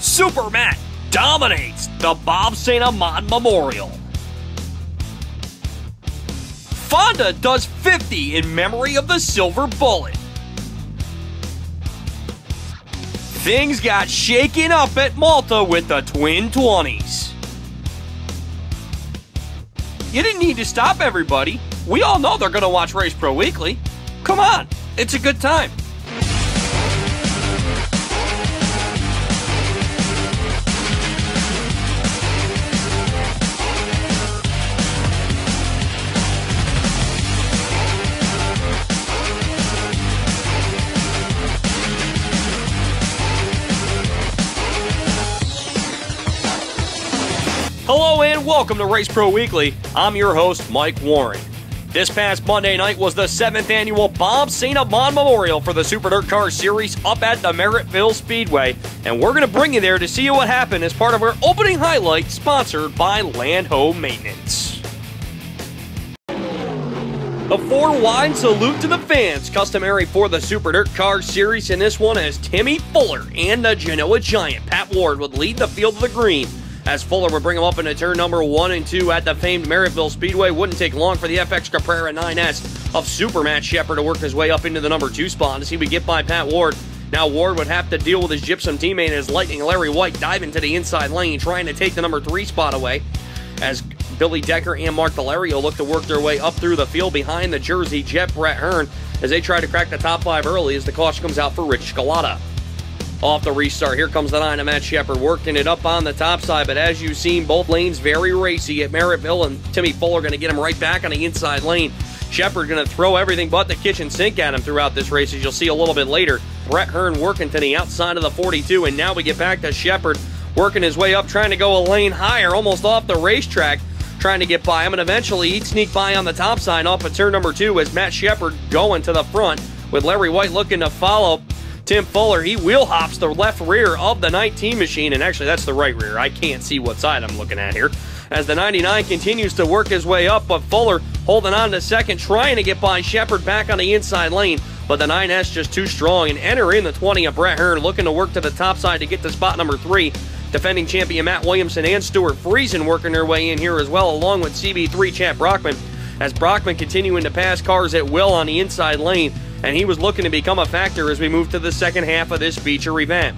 Super Matt dominates the Bob St. Amand Memorial. Fonda does 50 in memory of the Silver Bullet. Things got shaken up at Malta with the Twin 20s. You didn't need to stop everybody. We all know they're going to watch Race Pro Weekly. Come on, it's a good time. Hello and welcome to Race Pro Weekly. I'm your host, Mike Warren. This past Monday night was the 7th annual Bob St. Amand Memorial for the Super Dirt Car Series up at the Merrittville Speedway, and we're going to bring you there to see what happened as part of our opening highlight sponsored by Landho Maintenance. A 4-wide salute to the fans, customary for the Super Dirt Car Series, and this one as Timmy Fuller and the Genoa Giant, Pat Ward, would lead the field to the green. As Fuller would bring him up into turn number 1 and 2 at the famed Merrittville Speedway. Wouldn't take long for the FX Caprara 9S of Super Matt Shepard to work his way up into the number 2 spot as he would get by Pat Ward. Now Ward would have to deal with his gypsum teammate as Lightning Larry White dive into the inside lane, trying to take the number 3 spot away. As Billy Decker and Mark Valerio look to work their way up through the field behind the Jersey Jet Brett Hearn as they try to crack the top 5 early as the caution comes out for Rich Scalata. Off the restart, here comes the 9 of Matt Shepard, working it up on the top side, but as you've seen, both lanes very racy at Merrittville, and Timmy Fuller going to get him right back on the inside lane. Shepard going to throw everything but the kitchen sink at him throughout this race, as you'll see a little bit later. Brett Hearn working to the outside of the 42, and now we get back to Shepard working his way up, trying to go a lane higher, almost off the racetrack, trying to get by him, and eventually he'd sneak by on the top side off of turn number 2 as Matt Shepard going to the front, with Larry White looking to follow. Tim Fuller, he wheel hops the left rear of the 19 machine, and actually that's the right rear. I can't see what side I'm looking at here. As the 99 continues to work his way up, but Fuller holding on to second, trying to get by Shepard back on the inside lane, but the 9S just too strong, and enter in the 20 of Brett Hearn, looking to work to the top side to get to spot number 3. Defending champion Matt Williamson and Stuart Friesen working their way in here as well, along with CB3 Chad Brockman, as Brockman continuing to pass cars at will on the inside lane, and he was looking to become a factor as we move to the second half of this feature event.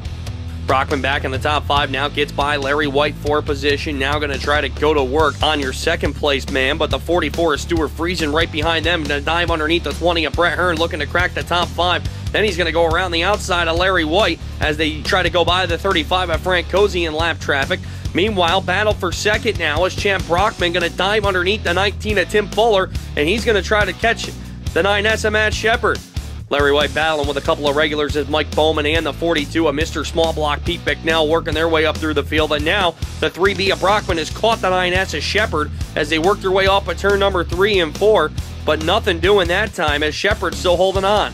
Brockman back in the top 5 now, gets by Larry White for position, now going to try to go to work on your second place man, but the 44 is Stuart Friesen right behind them, to dive underneath the 20 of Brett Hearn, looking to crack the top 5. Then he's going to go around the outside of Larry White as they try to go by the 35 of Frank Cozy in lap traffic. Meanwhile, battle for second now is Champ Brockman going to dive underneath the 19 of Tim Fuller, and he's going to try to catch the 9S of Matt Shepard. Larry White battling with a couple of regulars as Mike Bowman and the 42 of Mr. Small Block Pete Bicknell working their way up through the field. And now the 3B of Brockman has caught the 9S of Shepard as they work their way off of turn number 3 and 4, but nothing doing that time as Shepard's still holding on.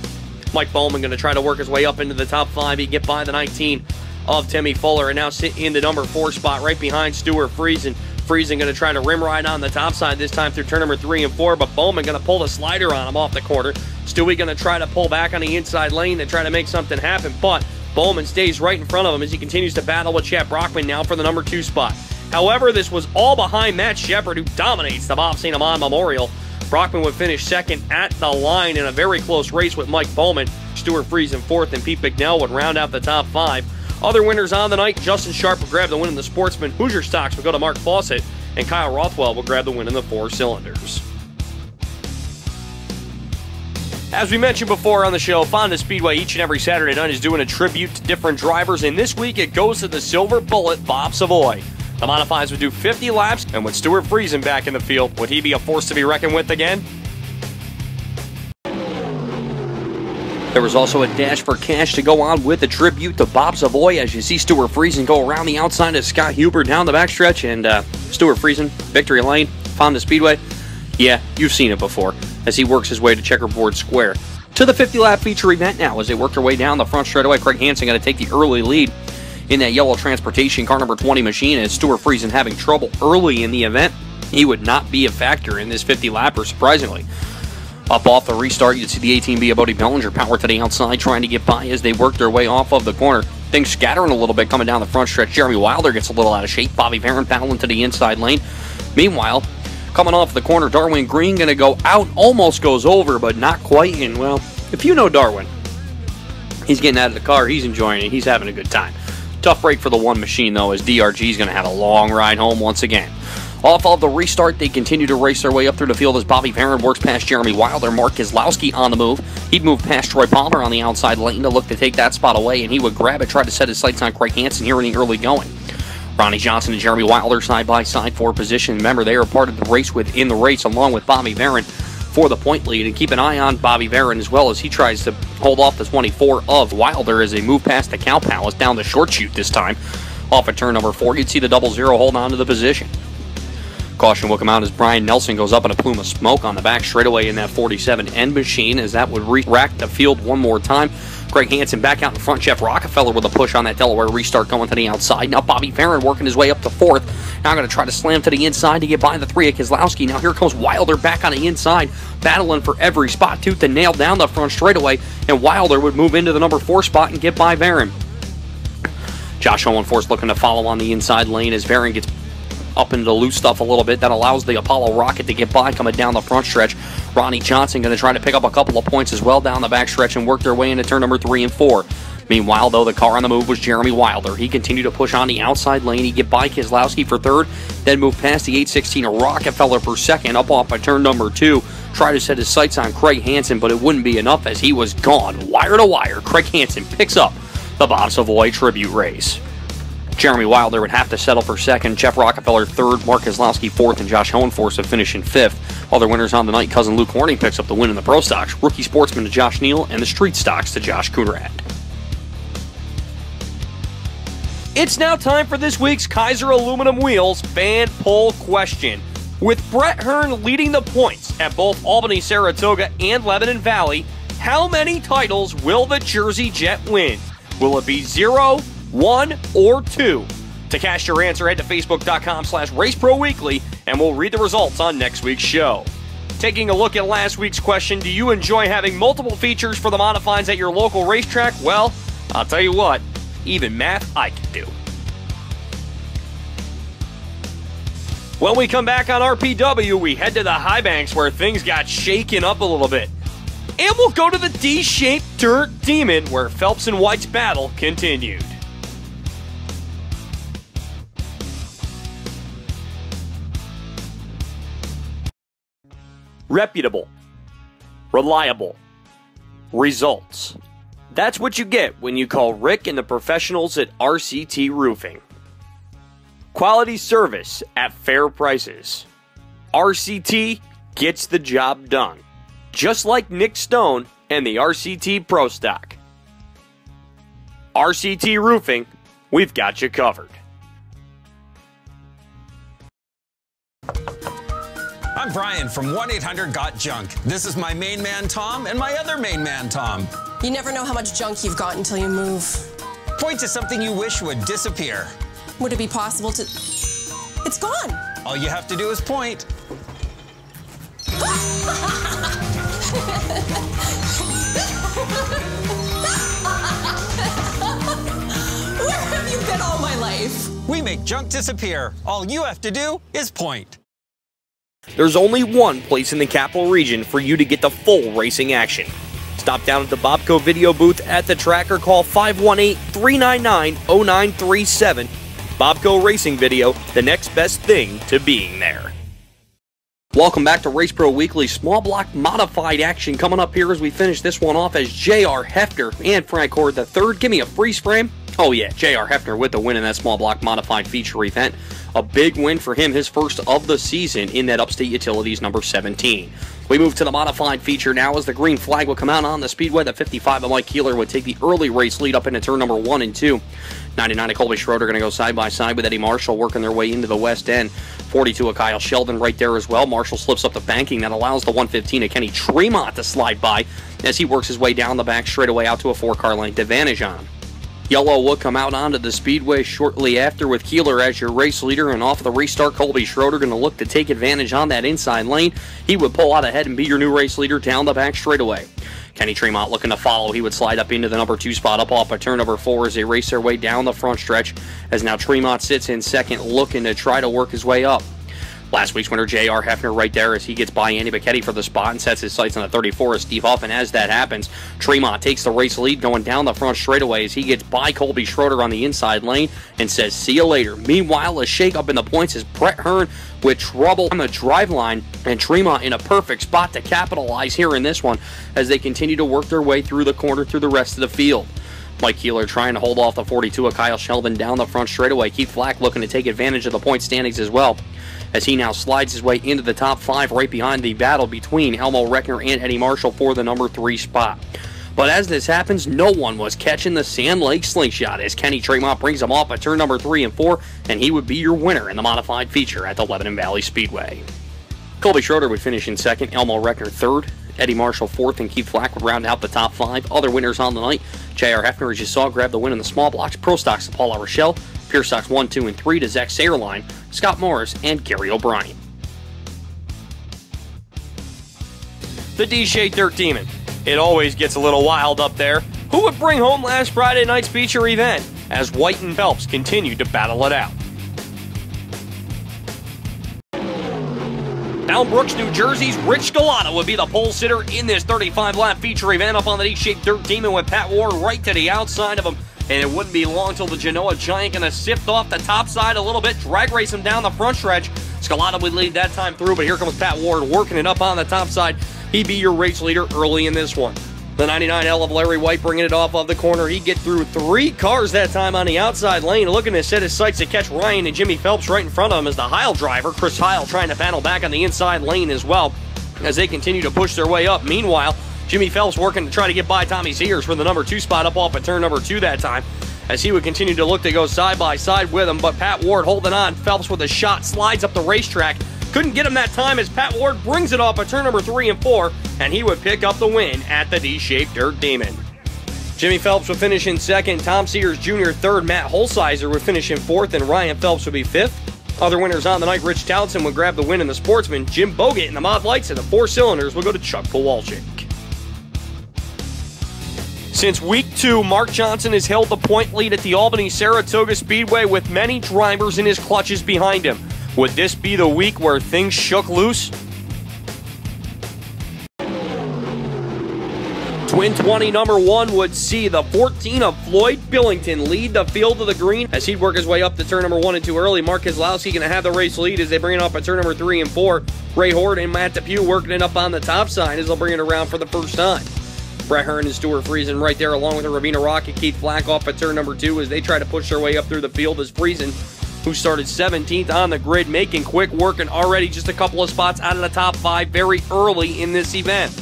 Mike Bowman going to try to work his way up into the top 5. He get by the 19 of Timmy Fuller and now sit in the number 4 spot right behind Stuart Friesen. Friesen going to try to rim ride on the top side this time through turn number 3 and 4, but Bowman going to pull the slider on him off the corner. Stewie going to try to pull back on the inside lane to try to make something happen, but Bowman stays right in front of him as he continues to battle with Chad Brockman now for the number 2 spot. However, this was all behind Matt Shepard, who dominates the Bob St. Amand Memorial. Brockman would finish second at the line in a very close race with Mike Bowman. Stuart Friesen 4th, and Pete Bicknell would round out the top 5. Other winners on the night, Justin Sharp would grab the win in the Sportsman. Hoosier Stocks would go to Mark Fawcett, and Kyle Rothwell would grab the win in the 4 cylinders. As we mentioned before on the show, Fonda Speedway each and every Saturday night is doing a tribute to different drivers, and this week it goes to the Silver Bullet, Bob Savoy. The Modifieds would do 50 laps, and with Stuart Friesen back in the field, would he be a force to be reckoned with again? There was also a dash for cash to go on with a tribute to Bob Savoy, as you see Stuart Friesen go around the outside of Scott Huber down the backstretch, and Stuart Friesen, Victory Lane, Fonda Speedway. Yeah, you've seen it before, as he works his way to Checkerboard Square. To the 50-lap feature event now, as they work their way down the front straightaway. Craig Hansen going to take the early lead in that yellow transportation car number 20 machine, as Stuart Friesen having trouble early in the event. He would not be a factor in this 50-lapper, surprisingly. Up off the restart, you see the 18B of Bodie Bellinger power to the outside, trying to get by as they work their way off of the corner. things scattering a little bit coming down the front stretch. Jeremy Wilder gets a little out of shape. Bobby Varon battling to the inside lane. Meanwhile, coming off the corner, Darwin Green going to go out. Almost goes over, but not quite. And, well, if you know Darwin, he's getting out of the car. He's enjoying it. He's having a good time. Tough break for the one machine, though, as DRG is going to have a long ride home once again. Off of the restart, they continue to race their way up through the field as Bobby Varon works past Jeremy Wilder. Mark Keselowski on the move. He'd move past Troy Palmer on the outside lane to look to take that spot away, and he would grab it, try to set his sights on Craig Hansen here in the early going. Ronnie Johnson and Jeremy Wilder side by side for position. Remember, they are part of the race within the race along with Bobby Varon for the point lead. And keep an eye on Bobby Varon as well as he tries to hold off the 24 of Wilder as they move past the Cow Palace down the short chute this time. Off at turn number 4, you'd see the 00 hold on to the position. Caution will come out as Brian Nelson goes up in a plume of smoke on the back straightaway in that 47 end machine as that would rack the field one more time. Craig Hansen back out in front. Jeff Rockefeller with a push on that Delaware restart going to the outside. Now Bobby Varon working his way up to 4th. Now going to try to slam to the inside to get by the 3 of Keselowski. Now here comes Wilder back on the inside, battling for every spot tooth to nail down the front straightaway, and Wilder would move into the number 4 spot and get by Varon. Josh Hohenforth looking to follow on the inside lane as Varon gets up into the loose stuff a little bit. That allows the Apollo Rocket to get by coming down the front stretch. Ronnie Johnson going to try to pick up a couple of points as well down the back stretch and work their way into turn number 3 and 4. Meanwhile, though, the car on the move was Jeremy Wilder. He continued to push on the outside lane. He'd get by Keselowski for 3rd, then move past the 816 of Rockefeller for 2nd, up off by turn number 2. Try to set his sights on Craig Hansen, but it wouldn't be enough as he was gone. Wire to wire, Craig Hansen picks up the Bob Savoy Tribute race. Jeremy Wilder would have to settle for 2nd, Jeff Rockefeller 3rd, Mark Keselowski 4th, and Josh Hohenforth would finish in 5th. Other winners on the night, cousin Luke Horning picks up the win in the Pro Stocks, rookie sportsman to Josh Neal, and the Street Stocks to Josh Coonrad. It's now time for this week's Kaiser Aluminum Wheels fan poll question. With Brett Hearn leading the points at both Albany, Saratoga, and Lebanon Valley, how many titles will the Jersey Jet win? Will it be 0, 1, or 2? To cast your answer, head to Facebook.com/RaceProWeekly, and we'll read the results on next week's show. Taking a look at last week's question, do you enjoy having multiple features for the modifieds at your local racetrack? Well, I'll tell you what, even math I can do. When we come back on RPW, we head to the high banks where things got shaken up a little bit. And we'll go to the D-shaped Dirt Demon where Phelps and White's battle continued. Reputable, reliable, results. That's what you get when you call Rick and the professionals at RCT Roofing. Quality service at fair prices. RCT gets the job done. Just like Nick Stone and the RCT Pro Stock. RCT Roofing, we've got you covered. I'm Brian from 1-800-GOT-JUNK. This is my main man, Tom, and my other main man, Tom. You never know how much junk you've got until you move. Point to something you wish would disappear. Would it be possible to... It's gone! All you have to do is point. Where have you been all my life? We make junk disappear. All you have to do is point. There's only one place in the Capital Region for you to get the full racing action. Stop down at the Bobco video booth at the track or call 518-399-0937. Bobco Racing Video, the next best thing to being there. Welcome back to Race Pro Weekly. Small block modified action coming up here as we finish this one off as J.R. Hefner and Frank Horde III. Give me a freeze frame. Oh yeah, J.R. Hefner with the win in that small block modified feature event. A big win for him, his first of the season in that Upstate Utilities number 17. We move to the modified feature now as the green flag will come out on the speedway. The 55 of Mike Keeler would take the early race lead up into turn number 1 and 2. 99 of Colby Schroeder going to go side by side with Eddie Marshall working their way into the west end. 42 of Kyle Sheldon right there as well. Marshall slips up the banking. That allows the 115 of Kenny Tremont to slide by as he works his way down the back straightaway out to a 4-car length advantage on him. Yellow will come out onto the speedway shortly after with Keeler as your race leader, and off the restart, Colby Schroeder going to look to take advantage on that inside lane. He would pull out ahead and be your new race leader down the back straightaway. Kenny Tremont looking to follow. He would slide up into the number 2 spot, up off of turn number 4 as they race their way down the front stretch, as now Tremont sits in second, looking to try to work his way up. Last week's winner, J.R. Hefner, right there as he gets by Andy Bacchetti for the spot and sets his sights on the 34 of Steve Huff. And as that happens, Tremont takes the race lead going down the front straightaway as he gets by Colby Schroeder on the inside lane and says, see you later. Meanwhile, a shake-up in the points is Brett Hearn with trouble on the drive line, and Tremont in a perfect spot to capitalize here in this one as they continue to work their way through the corner through the rest of the field. Mike Keeler trying to hold off the 42 of Kyle Sheldon down the front straightaway. Keith Flack looking to take advantage of the point standings as well, as he now slides his way into the top 5 right behind the battle between Elmo Reckner and Eddie Marshall for the number 3 spot. But as this happens, no one was catching the Sand Lake Slingshot as Kenny Tremont brings him off at turn number 3 and 4, and he would be your winner in the modified feature at the Lebanon Valley Speedway. Colby Schroeder would finish in second, Elmo Reckner third, Eddie Marshall fourth, and Keith Flack would round out the top 5. Other winners on the night, J.R. Hefner, as you saw, grabbed the win in the small blocks. Pro Stocks to Paul Rochelle, Pure Stocks 1, 2, and 3 to Zach Saerline, Scott Morris, and Gary O'Brien. The D-Shade Dirt Demon. It always gets a little wild up there. Who would bring home last Friday night's feature event as White and Phelps continued to battle it out? Down Brooks, New Jersey's Rich Galata would be the pole sitter in this 35-lap feature event up on the D-Shaped Dirt Demon with Pat Ward right to the outside of him. And it wouldn't be long till the Genoa Giant going to sift off the top side a little bit, drag race him down the front stretch. Scalata would lead that time through, but here comes Pat Ward working it up on the top side. He'd be your race leader early in this one. The 99L of Larry White bringing it off of the corner. He'd get through 3 cars that time on the outside lane, looking to set his sights to catch Ryan and Jimmy Phelps right in front of him as the Heil driver, Chris Heil, trying to battle back on the inside lane as well as they continue to push their way up. Meanwhile, Jimmy Phelps working to try to get by Tommy Sears for the number 2 spot up off at turn number 2 that time, as he would continue to look to go side by side with him, but Pat Ward holding on. Phelps with a shot slides up the racetrack. Couldn't get him that time as Pat Ward brings it off at turn number 3 and 4, and he would pick up the win at the D-Shaped Dirt Demon. Jimmy Phelps would finish in second, Tom Sears Jr. third, Matt Holsizer would finish in fourth, and Ryan Phelps would be fifth. Other winners on the night, Rich Townsend would grab the win in the Sportsman, Jim Bogut in the Mod Lights, and the 4 cylinders would go to Chuck Kowalczyk. Since week 2, Mark Johnson has held the point lead at the Albany-Saratoga Speedway with many drivers in his clutches behind him. Would this be the week where things shook loose? Twin 20 number 1 would see the 14 of Floyd Billington lead the field to the green as he'd work his way up to turn number 1 and 2 early. Mark Keselowski going to have the race lead as they bring it up at turn number 3 and 4. Ray Horde and Matt Depew working it up on the top side as they'll bring it around for the first time. Brett Hearn and Stuart Friesen right there along with Ravina Rocket, Keith Flack off at turn number 2 as they try to push their way up through the field as Friesen, who started 17th on the grid, making quick work and already just a couple of spots out of the top 5 very early in this event.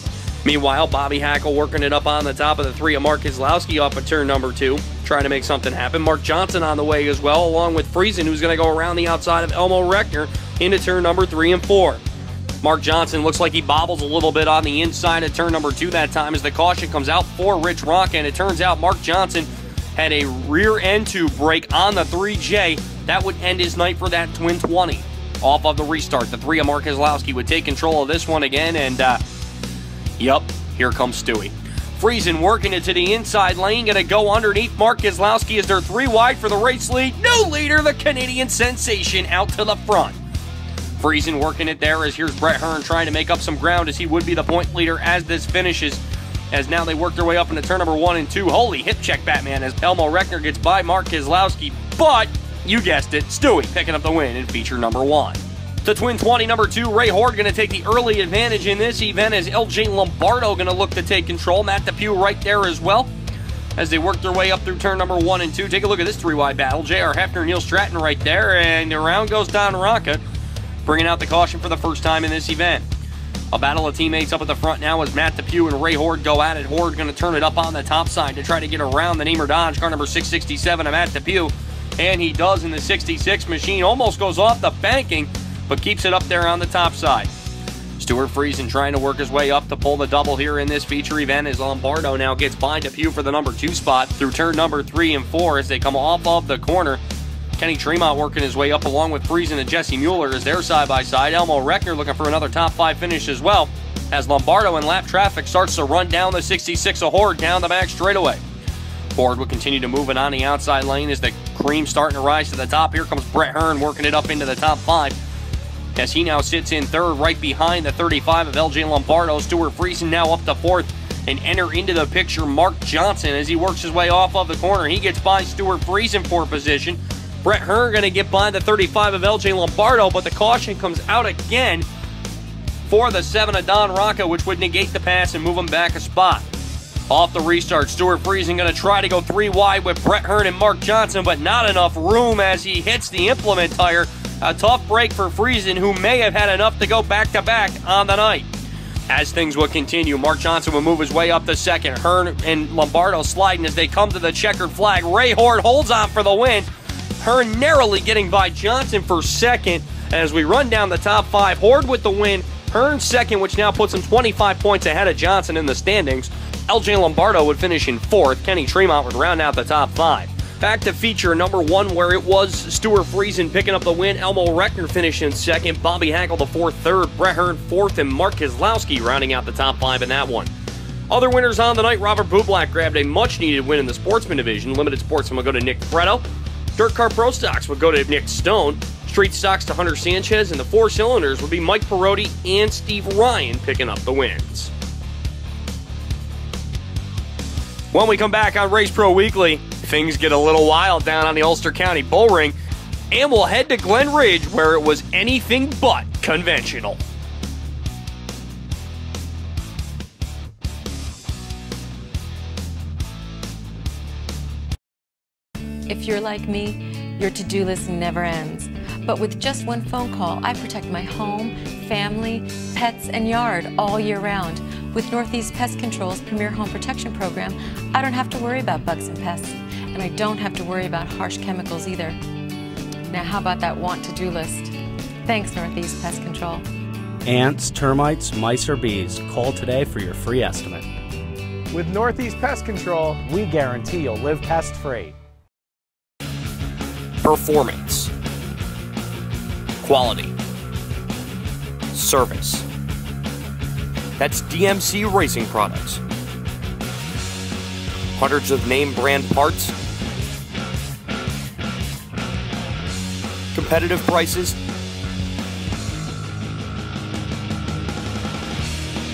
Meanwhile, Bobby Hackle working it up on the top of the 3 of Mark Keselowski off at turn number 2, trying to make something happen. Mark Johnson on the way as well, along with Friesen, who's going to go around the outside of Elmo Reckner into turn number 3 and 4. Mark Johnson looks like he bobbles a little bit on the inside of turn number 2 that time as the caution comes out for Rich Ronca, and it turns out Mark Johnson had a rear end tube break on the 3J. That would end his night for that Twin 20. Off of the restart, the 3 of Mark Keselowski would take control of this one again, and yup, here comes Stewie. Friesen working it to the inside lane, going to go underneath Mark Keselowski as they're 3 wide for the race lead. New leader, the Canadian sensation, out to the front. Friesen working it there as here's Brett Hearn trying to make up some ground as he would be the point leader as this finishes. As now they work their way up into turn number 1 and 2. Holy hip check, Batman, as Elmo Reckner gets by Mark Keselowski. But, you guessed it, Stewie picking up the win in feature number 1. The Twin 20 number 2, Ray Horde going to take the early advantage in this event as LJ Lombardo going to look to take control. Matt Depew right there as well as they work their way up through turn number 1 and 2. Take a look at this 3-wide battle. J.R. Hefner, Neil Stratton right there, and around goes Don Ronca, bringing out the caution for the first time in this event. A battle of teammates up at the front now as Matt Depew and Ray Horde go at it. Horde going to turn it up on the top side to try to get around the Namer Dodge car number 667 of Matt Depew. And he does in the 66 machine. Almost goes off the banking, but keeps it up there on the top side. Stuart Friesen trying to work his way up to pull the double here in this feature event as Lombardo now gets by Depew for the number 2 spot through turn number 3 and 4 as they come off of the corner. Kenny Tremont working his way up along with Friesen and Jesse Mueller as they're side by side. Elmo Reckner looking for another top 5 finish as well. as Lombardo in lap traffic starts to run down the 66 of Horde down the back straightaway. Ford will continue to move it on the outside lane as the cream starting to rise to the top. Here comes Brett Hearn working it up into the top 5 as he now sits in third right behind the 35 of LJ Lombardo. Stuart Friesen now up to 4th, and enter into the picture Mark Johnson as he works his way off of the corner. He gets by Stuart Friesen for position. Brett Hearn going to get by the 35 of LJ Lombardo, but the caution comes out again for the 7 of Don Rocca, which would negate the pass and move him back a spot. Off the restart, Stuart Friesen going to try to go 3 wide with Brett Hearn and Mark Johnson, but not enough room as he hits the implement tire. A tough break for Friesen, who may have had enough to go back-to-back on the night. As things will continue, Mark Johnson will move his way up to second. Hearn and Lombardo sliding as they come to the checkered flag. Ray Horde holds on for the win. Hearn narrowly getting by Johnson for second. As we run down the top 5, Horde with the win. Hearn second, which now puts him 25 points ahead of Johnson in the standings. LJ Lombardo would finish in 4th. Kenny Tremont would round out the top 5. Back to feature number 1, where it was Stuart Friesen picking up the win. Elmo Reckner finishing 2nd. Bobby Hagel the 4th, 3rd. Brett Hearn 4th, and Mark Keselowski rounding out the top 5 in that one. Other winners on the night, Robert Bublak grabbed a much-needed win in the Sportsman division. Limited Sportsman will go to Nick Fretto. Dirt Car Pro Stocks would go to Nick Stone. Street Stocks to Hunter Sanchez, and the 4 cylinders would be Mike Perotti and Steve Ryan picking up the wins. When we come back on Race Pro Weekly, things get a little wild down on the Ulster County Bull Ring, and we'll head to Glen Ridge, where it was anything but conventional. If you're like me, your to-do list never ends. But with just one phone call, I protect my home, family, pets, and yard all year round. With Northeast Pest Control's Premier Home Protection Program, I don't have to worry about bugs and pests, and I don't have to worry about harsh chemicals either. Now how about that want to-do list? Thanks, Northeast Pest Control. Ants, termites, mice, or bees, call today for your free estimate. With Northeast Pest Control, we guarantee you'll live pest-free. Performance, quality, service. That's DMC Racing Products. Hundreds of name brand parts, competitive prices.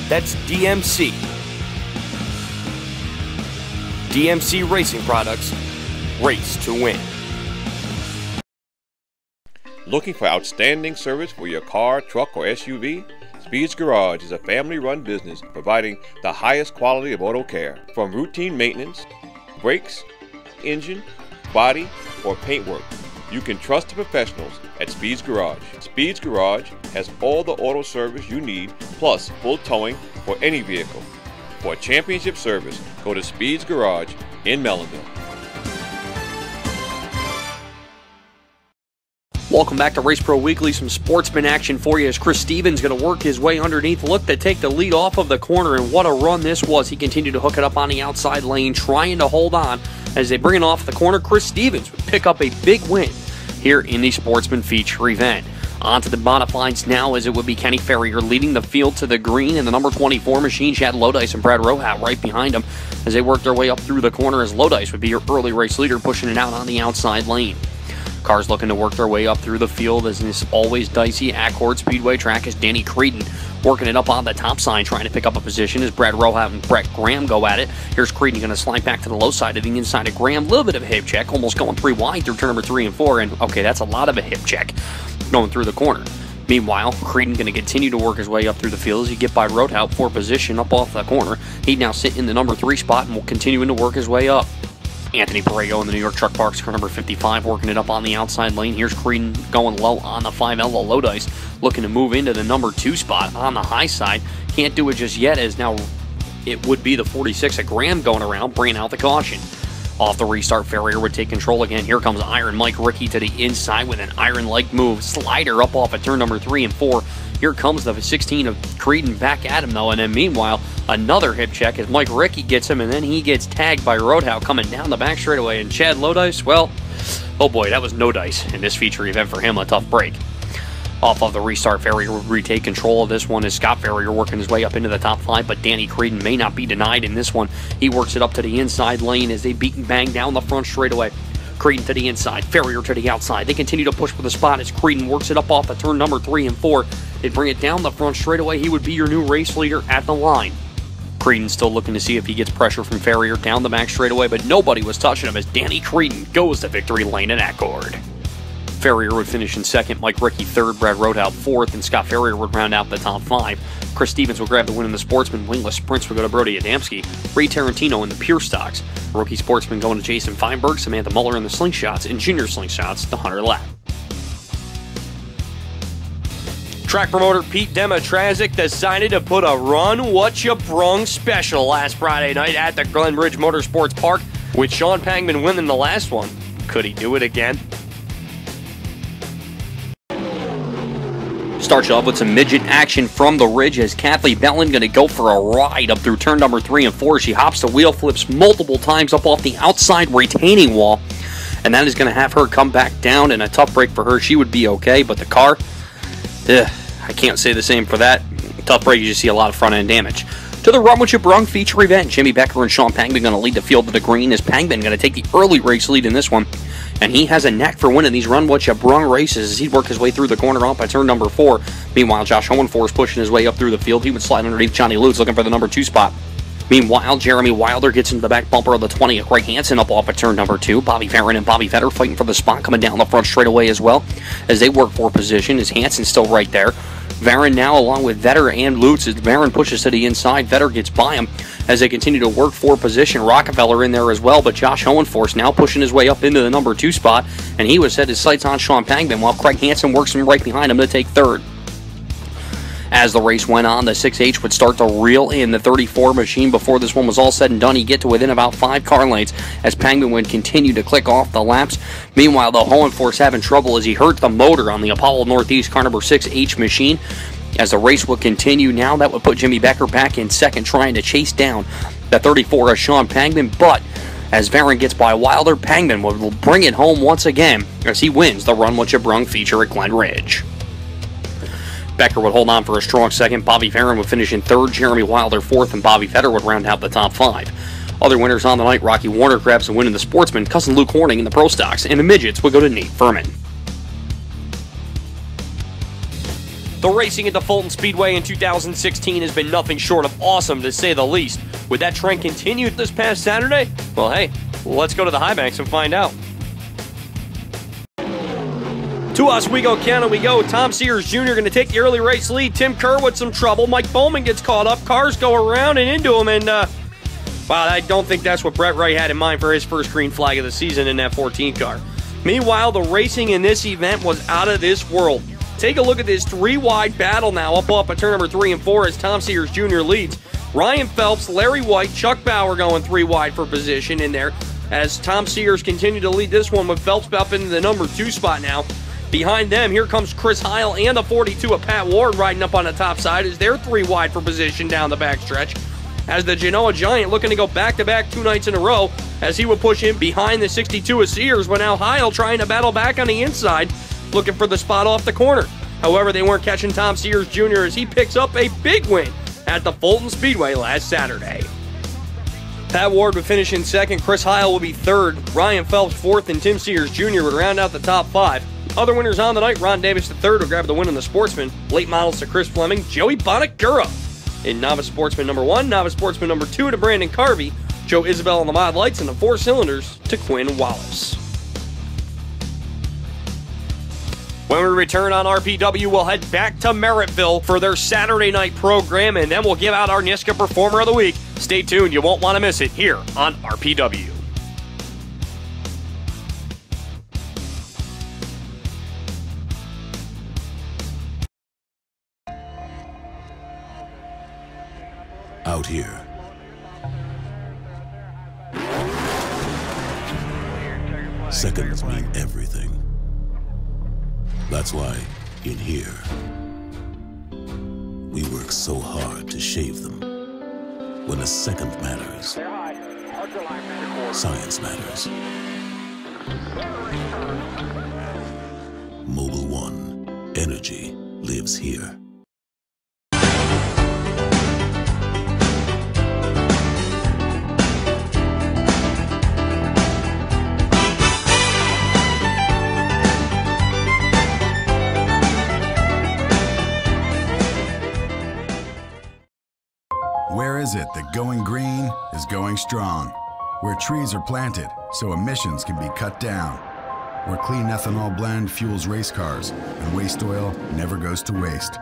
That's DMC. DMC Racing Products, race to win. Looking for outstanding service for your car, truck, or SUV? Speed's Garage is a family-run business providing the highest quality of auto care. From routine maintenance, brakes, engine, body, or paint work, you can trust the professionals at Speed's Garage. Speed's Garage has all the auto service you need, plus full towing for any vehicle. For a championship service, go to Speed's Garage in Melonville. Welcome back to Race Pro Weekly. Some sportsman action for you as Chris Stevens going to work his way underneath. Look to take the lead off of the corner, and what a run this was. He continued to hook it up on the outside lane, trying to hold on as they bring it off the corner. Chris Stevens would pick up a big win here in the sportsman feature event. On to the modifieds now, as it would be Kenny Farrier leading the field to the green, and the number 24 machine, Chad Lodice and Brad Rohat right behind him as they work their way up through the corner, as Lodice would be your early race leader, pushing it out on the outside lane. Cars looking to work their way up through the field as this always dicey Accord Speedway track as Danny Creedon working it up on the top side, trying to pick up a position as Brad Rohat and Brett Graham go at it. Here's Creedon going to slide back to the low side of the inside of Graham. A little bit of a hip check, almost going 3 wide through turn number 3 and 4, and okay, that's a lot of a hip check going through the corner. Meanwhile, Creedon going to continue to work his way up through the field as he get by Rohat for position up off the corner. He'd now sit in the number 3 spot and will continue to work his way up. Anthony Borrego in the New York Truck Parks, car number 55, working it up on the outside lane. Here's Creedon going low on the 5L Lodice, looking to move into the number 2 spot on the high side. Can't do it just yet, as now it would be the 46 of Graham going around, bringing out the caution. Off the restart, Farrier would take control again. Here comes Iron Mike Rickey to the inside with an iron-like move. Slider up off at turn number 3 and 4. Here comes the 16 of Creedon back at him, though, and then meanwhile, another hip check as Mike Rickey gets him, and then he gets tagged by Rohat coming down the back straightaway. And Chad Lodice, well, oh boy, that was no dice in this feature event for him, a tough break. Off of the restart, Farrier would retake control of this one as Scott Farrier working his way up into the top 5, but Danny Creedon may not be denied in this one. He works it up to the inside lane as they beat and bang down the front straightaway. Creedon to the inside, Farrier to the outside. They continue to push for the spot as Creedon works it up off of turn number 3 and 4. They bring it down the front straightaway. He would be your new race leader at the line. Creedon still looking to see if he gets pressure from Farrier down the back straightaway, but nobody was touching him as Danny Creedon goes to victory lane in Accord. Farrier would finish in second, Mike Rickey third, Brad Rodout fourth, and Scott Farrier would round out the top 5. Chris Stevens would grab the win in the Sportsman. Wingless sprints would go to Brody Adamski. Ray Tarantino in the Pure Stocks. Rookie Sportsman going to Jason Feinberg, Samantha Muller in the Slingshots, and Junior Slingshots the Hunter Lap. Track promoter Pete Dematrazik decided to put a Run What You Brung special last Friday night at the Glenbridge Motorsports Park, with Sean Pangman winning the last one. Could he do it again? Starts you off with some midget action from the ridge as Kathleen Bellin going to go for a ride up through turn number 3 and 4. She hops the wheel, flips multiple times up off the outside retaining wall, and that is going to have her come back down, and a tough break for her. She would be okay, but the car, I can't say the same for that. Tough break, you see a lot of front end damage. To the Run What You Brung feature event, Jimmy Becker and Sean Pangman going to lead the field to the green as Pangman going to take the early race lead in this one. And he has a knack for winning these Run What You Brung races as he'd work his way through the corner off by turn number 4. Meanwhile, Josh Hohenforce pushing his way up through the field. He would slide underneath Johnny Lutz looking for the number 2 spot. Meanwhile, Jeremy Wilder gets into the back bumper of the 20 of Craig Hansen up off at turn number 2. Bobby Farron and Bobby Vetter fighting for the spot coming down the front straightaway as well as they work for position as Hansen's still right there. Varon now along with Vetter and Lutz as Varon pushes to the inside. Vetter gets by him as they continue to work for position. Rockefeller in there as well, but Josh Hohenforce now pushing his way up into the number 2 spot, and he would set his sights on Sean Pangman while Craig Hansen works him right behind him to take third. As the race went on, the 6H would start to reel in the 34 machine. Before this one was all said and done, he'd get to within about 5 car lengths as Pangman would continue to click off the laps. Meanwhile, the Hohenforce having trouble as he hurt the motor on the Apollo Northeast car number 6H machine. As the race would continue now, that would put Jimmy Becker back in second, trying to chase down the 34 of Sean Pangman. But as Varon gets by Wilder, Pangman will bring it home once again as he wins the Run What You Brung feature at Glen Ridge. Becker would hold on for a strong second. Bobby Farron would finish in third, Jeremy Wilder fourth, and Bobby Vetter would round out the top 5. Other winners on the night, Rocky Warner grabs the win in the Sportsman, cousin Luke Horning in the Pro Stocks, and the Midgets would go to Nate Furman. The racing at the Fulton Speedway in 2016 has been nothing short of awesome, to say the least. Would that trend continue this past Saturday? Well, hey, let's go to the High Banks and find out. To Oswego County we go. Tom Sears Jr. going to take the early race lead. Tim Kerr with some trouble. Mike Bowman gets caught up. Cars go around and into him, and wow, I don't think that's what Brett Wright had in mind for his first green flag of the season in that 14 car. Meanwhile, the racing in this event was out of this world. Take a look at this 3-wide battle now up off at turn number 3 and 4 as Tom Sears Jr. leads. Ryan Phelps, Larry White, Chuck Bauer going 3-wide for position in there as Tom Sears continued to lead this one with Phelps up into the number 2 spot now. Behind them, here comes Chris Heil and the 42 of Pat Ward riding up on the top side as they're 3-wide for position down the backstretch. As the Genoa Giant looking to go back-to-back 2 nights in a row as he would push in behind the 62 of Sears, but now Heil trying to battle back on the inside, looking for the spot off the corner. However, they weren't catching Tom Sears Jr. as he picks up a big win at the Fulton Speedway last Saturday. Pat Ward would finish in second, Chris Heil would be third, Ryan Phelps fourth, and Tim Sears Jr. would round out the top 5. Other winners on the night, Ron Davis III would grab the win in the Sportsman. Late models to Chris Fleming, Joey Bonagura in Novice Sportsman number 1, Novice Sportsman number 2 to Brandon Carvey, Joe Isabel on the Mod Lights, and the 4 cylinders to Quinn Wallace. When we return on RPW, we'll head back to Merrittville for their Saturday night program, and then we'll give out our NISCA Performer of the Week. Stay tuned, you won't want to miss it here on RPW. Out here, seconds mean everything. That's why, in here, we work so hard to shave them. When a second matters, science matters. Mobil 1, Energy lives here. Where is it that going green is going strong? Where trees are planted so emissions can be cut down. Where clean ethanol blend fuels race cars and waste oil never goes to waste.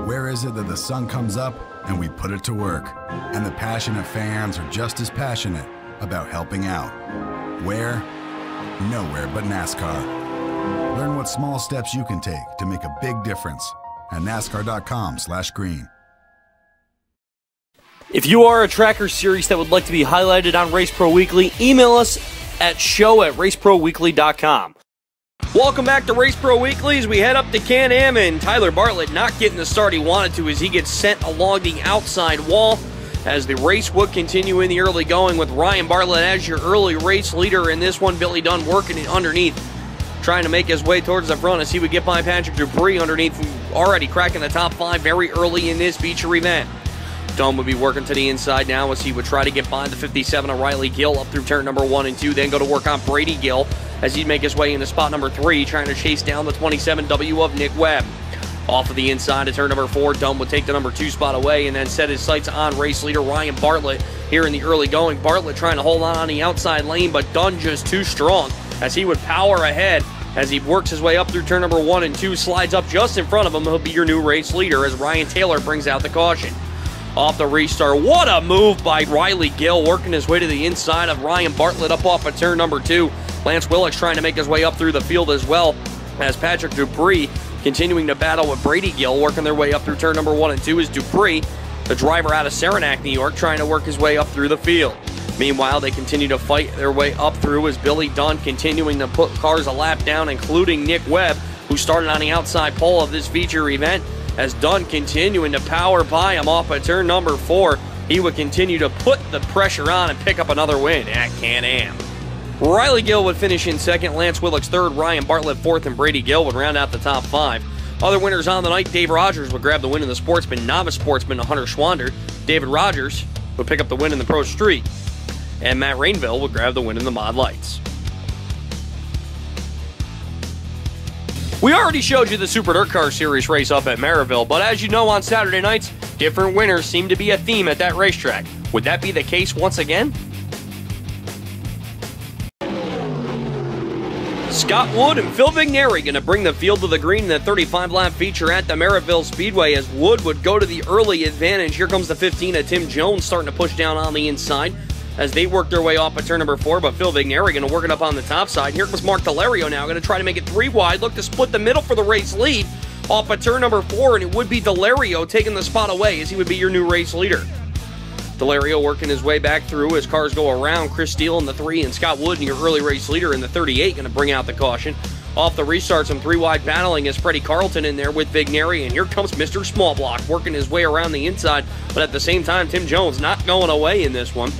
Where is it that the sun comes up and we put it to work, and the passionate fans are just as passionate about helping out? Where? Nowhere but NASCAR. Learn what small steps you can take to make a big difference at NASCAR.com/green. If you are a tracker series that would like to be highlighted on Race Pro Weekly, email us at show@raceproweekly.com. Welcome back to Race Pro Weekly as we head up to Can-Am, and Tyler Bartlett not getting the start he wanted to as he gets sent along the outside wall as the race would continue in the early going with Ryan Bartlett as your early race leader in this one. Billy Dunn working it underneath, trying to make his way towards the front as he would get by Patrick Dupree underneath, already cracking the top 5 very early in this feature event. Dunn would be working to the inside now as he would try to get by the 57 of Riley Gill up through turn number 1 and 2, then go to work on Brady Gill as he'd make his way into spot number 3, trying to chase down the 27W of Nick Webb. Off of the inside of turn number 4, Dunn would take the number 2 spot away and then set his sights on race leader Ryan Bartlett here in the early going. Bartlett trying to hold on the outside lane, but Dunn just too strong as he would power ahead as he works his way up through turn number 1 and 2, slides up just in front of him. He'll be your new race leader as Ryan Taylor brings out the caution. Off the restart, what a move by Riley Gill, working his way to the inside of Ryan Bartlett up off of turn number 2. Lance Willicks trying to make his way up through the field as well as Patrick Dupree continuing to battle with Brady Gill, working their way up through turn number 1 and 2 is Dupree, the driver out of Saranac, New York, trying to work his way up through the field. Meanwhile, they continue to fight their way up through as Billy Dunn continuing to put cars a lap down, including Nick Webb, who started on the outside pole of this feature event. As Dunn continuing to power by him off of turn number 4, he would continue to put the pressure on and pick up another win at Can-Am. Riley Gill would finish in second, Lance Willicks third, Ryan Bartlett fourth, and Brady Gill would round out the top 5. Other winners on the night, Dave Rogers would grab the win in the Sportsman, novice sportsman Hunter Schwander. David Rogers would pick up the win in the Pro Street, and Matt Rainville would grab the win in the Mod Lights. We already showed you the Super Dirt Car Series race up at Maryville, but as you know, on Saturday nights, different winners seem to be a theme at that racetrack. Would that be the case once again? Scott Wood and Phil Vigneri going to bring the field to the green in the 35-lap feature at the Maryville Speedway as Wood would go to the early advantage. Here comes the 15 of Tim Jones starting to push down on the inside as they work their way off at turn number 4, but Phil Vigneri going to work it up on the top side. Here comes Mark Delario now, going to try to make it 3 wide, look to split the middle for the race lead off at turn number 4, and it would be Delario taking the spot away as he would be your new race leader. Delario working his way back through as cars go around. Chris Steele in the 3 and Scott Wood, your early race leader in the 38, going to bring out the caution. Off the restart, some 3 wide battling is Freddie Carlton in there with Vigneri, and here comes Mr. Smallblock working his way around the inside, but at the same time, Tim Jones not going away in this one.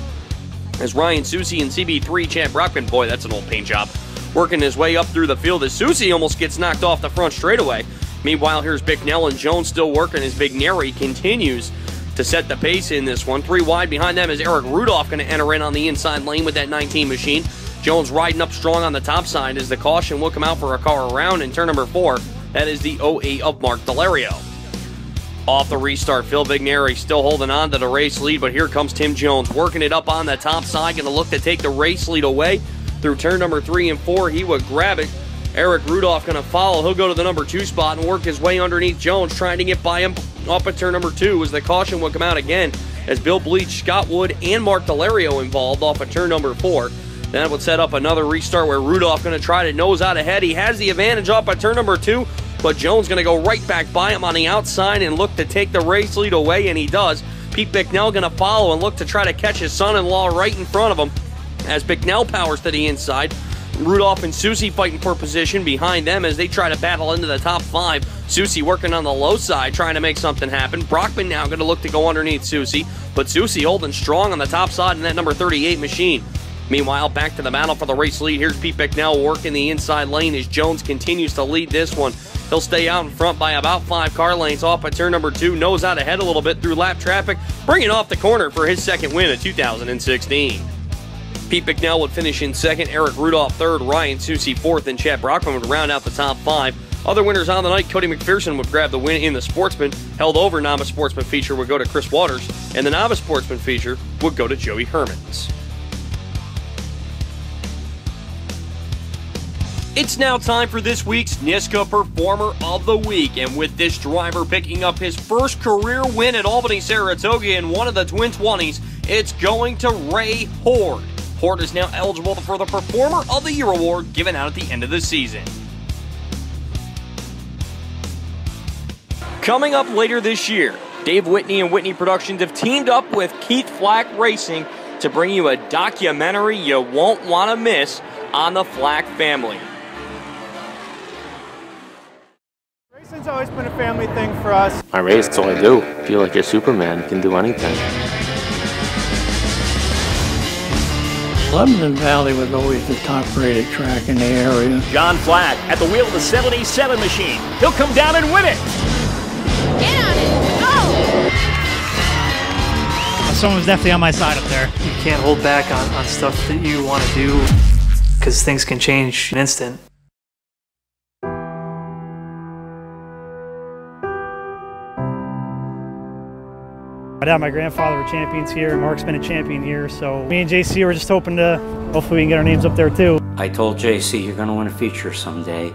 As Ryan Susi and CB3 Chad Brockman, boy, that's an old paint job, working his way up through the field as Susi almost gets knocked off the front straightaway. Meanwhile, here's Bicknell and Jones still working as Vigneri continues to set the pace in this one. 3 wide behind them is Eric Rudolph going to enter in on the inside lane with that 19 machine. Jones riding up strong on the top side as the caution will come out for a car around in turn number 4. That is the 08 of Mark Delario. Off the restart, Phil Vigneri still holding on to the race lead, but here comes Tim Jones working it up on the top side, going to look to take the race lead away through turn number 3 and 4. He would grab it. Eric Rudolph going to follow. He'll go to the number 2 spot and work his way underneath Jones, trying to get by him off at turn number 2 as the caution will come out again as Bill Bleach, Scott Wood, and Mark Delario involved off at turn number 4. That would set up another restart where Rudolph going to try to nose out ahead. He has the advantage off at turn number 2, but Jones going to go right back by him on the outside and look to take the race lead away, and he does. Pete Bicknell going to follow and look to try to catch his son-in-law right in front of him as Bicknell powers to the inside. Rudolph and Susi fighting for position behind them as they try to battle into the top 5. Susi working on the low side, trying to make something happen. Brockman now going to look to go underneath Susi, but Susi holding strong on the top side in that number 38 machine. Meanwhile, back to the battle for the race lead. Here's Pete Bicknell working the inside lane as Jones continues to lead this one. He'll stay out in front by about 5 car lengths off at turn number 2. Nose out ahead a little bit through lap traffic, bringing off the corner for his second win of 2016. Pete Bicknell would finish in second, Eric Rudolph third, Ryan Susie fourth, and Chad Brockman would round out the top 5. Other winners on the night, Cody McPherson would grab the win in the Sportsman. Held over Novice Sportsman feature would go to Chris Waters, and the Novice Sportsman feature would go to Joey Hermans. It's now time for this week's NISCA Performer of the Week, and with this driver picking up his first career win at Albany Saratoga in one of the Twin 20s, it's going to Ray Horde. Horde is now eligible for the Performer of the Year award given out at the end of the season. Coming up later this year, Dave Whitney and Whitney Productions have teamed up with Keith Flack Racing to bring you a documentary you won't want to miss on the Flack family. Racing's always been a family thing for us. I race, that's all I do. Feel like you're Superman, you can do anything. Lebanon Valley was always the top-rated track in the area. John Flack at the wheel of the 77 machine. He'll come down and win it. Get on it, go! Someone's definitely on my side up there. You can't hold back on stuff that you want to do because things can change in an instant. My dad and my grandfather were champions here, and Mark's been a champion here, so me and JC were just hoping to, hopefully we can get our names up there too. I told JC, you're going to win a feature someday.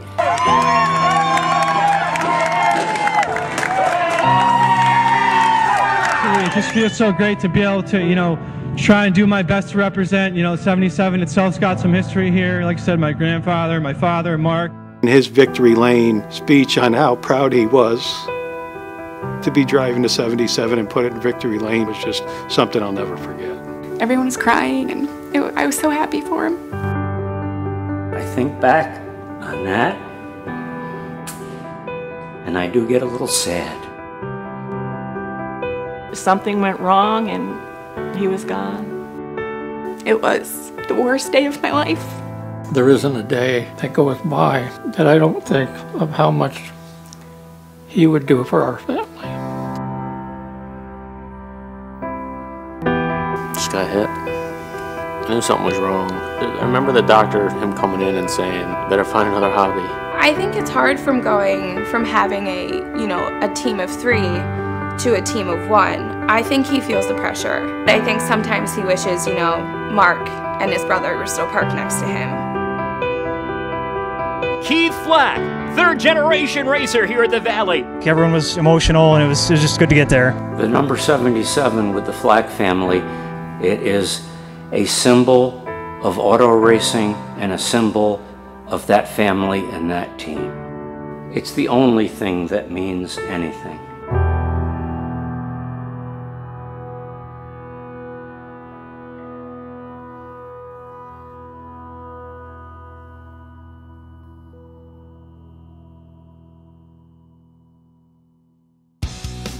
It just feels so great to be able to, try and do my best to represent, 77 itself's got some history here. Like I said, my grandfather, my father, Mark. In his Victory Lane speech on how proud he was to be driving the 77 and put it in Victory Lane was just something I'll never forget. Everyone was crying, and I was so happy for him. I think back on that, and I do get a little sad. Something went wrong, and he was gone. It was the worst day of my life. There isn't a day that goes by that I don't think of how much he would do for our family. Just got hit. I knew something was wrong. I remember the doctor, him coming in and saying, better find another hobby. I think it's hard from going from having a team of 3 to a team of 1. I think he feels the pressure. I think sometimes he wishes, Mark and his brother were still parked next to him. Keith Flack, third-generation racer here at the Valley. Everyone was emotional, and it was just good to get there. The number 77 with the Flack family, it is a symbol of auto racing and a symbol of that family and that team. It's the only thing that means anything.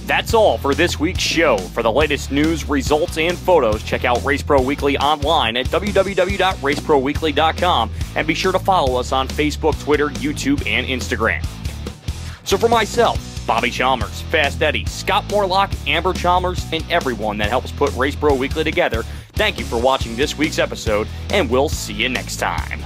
That's all for this week's show. For the latest news, results, and photos, check out Race Pro Weekly online at www.raceproweekly.com, and be sure to follow us on Facebook, Twitter, YouTube, and Instagram. So for myself, Bobby Chalmers, Fast Eddie, Scott Morlock, Amber Chalmers, and everyone that helps put Race Pro Weekly together, thank you for watching this week's episode, and we'll see you next time.